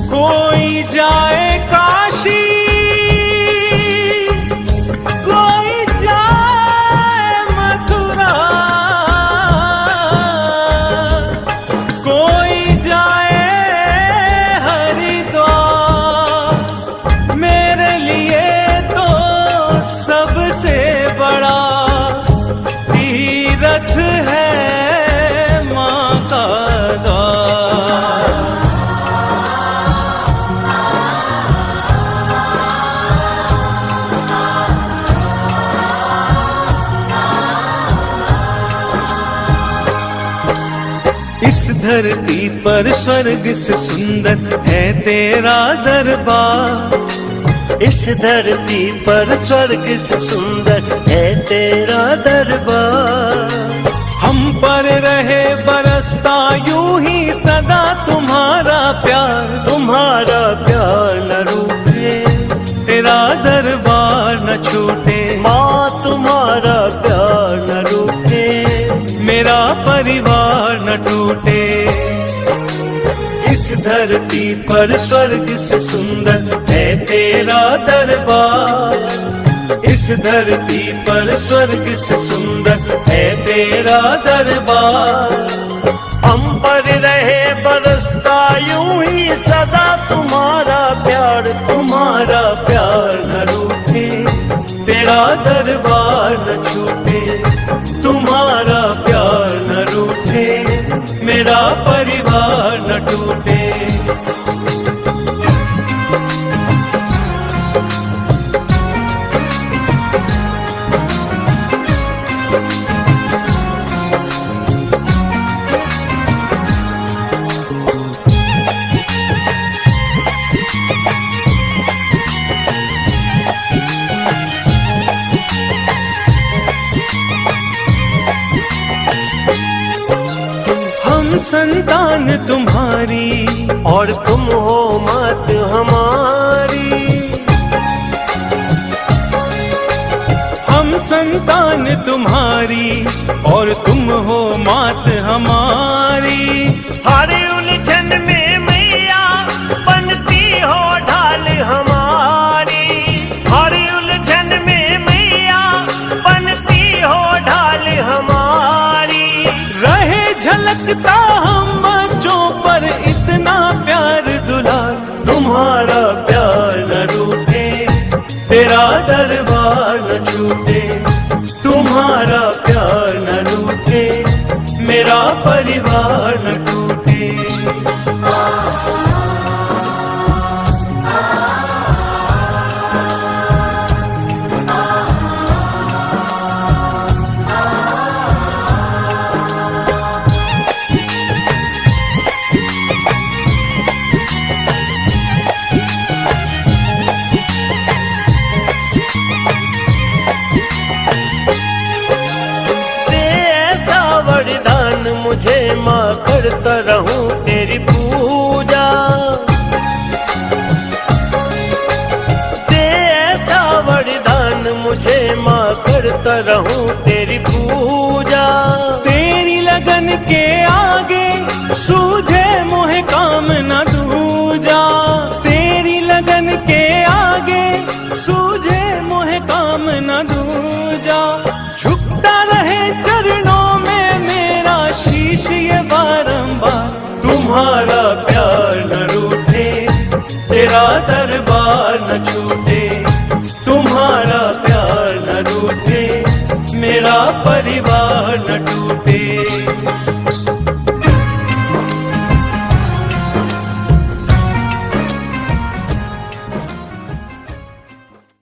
कोई जाए काशी, कोई जाए मथुरा, कोई जाए हरिद्वार, मेरे लिए तो सबसे बड़ा तीर्थ है माँ का द्वार। इस धरती पर स्वर्ग से सुंदर है तेरा दरबार। इस धरती पर स्वर्ग से सुंदर है तेरा दरबार। हम पर रहे बरसता यूं ही सदा तुम्हारा प्यार। तुम्हारा प्यार न रूठे, तेरा दरबार न छूटे। माँ तुम्हारा प्यार न रूठे, मेरा परिवार न टूटे। इस धरती पर स्वर्ग से सुंदर है तेरा दरबार। इस धरती पर स्वर्ग से सुंदर है तेरा दरबार। हम पर रहे बरसता यूं ही सदा तुम्हारा प्यार। तुम्हारा प्यार न रूठे, तेरा दरबार न छूटे। तुम्हारा प्यार न रूठे, मेरा परिवार न टूटे। हम संतान तुम्हारी और तुम हो मात हमारी। हम संतान तुम्हारी और तुम हो मात हमारी। हर उलझन में मैया बनती हो ढाल हमारी। हर उलझन में मैया बनती हो ढाल हमारी। रहे झलकता हम बच्चों पर इतना प्यार दुलार। तुम्हारा प्यार न रूठे, तेरा दरबार न छूटे। तुम्हारा प्यार न रूठे, मेरा परिवार न टूटे। मुझे माँ करता रहूं तेरी पूजा। दे ऐसा वरदान मुझे माँ करता रहूं तेरी पूजा। तेरी लगन के आगे सूझे मोहे काम न दूजा। तेरी लगन के आगे सूझे मोहे काम न दूजा। झुकता रहे चरणों में मेरा शीश ये बारंबार। तुम्हारा प्यार न रूठे, तेरा दरबार न छूटे। तुम्हारा प्यार न रूठे, मेरा परिवार न टूटे।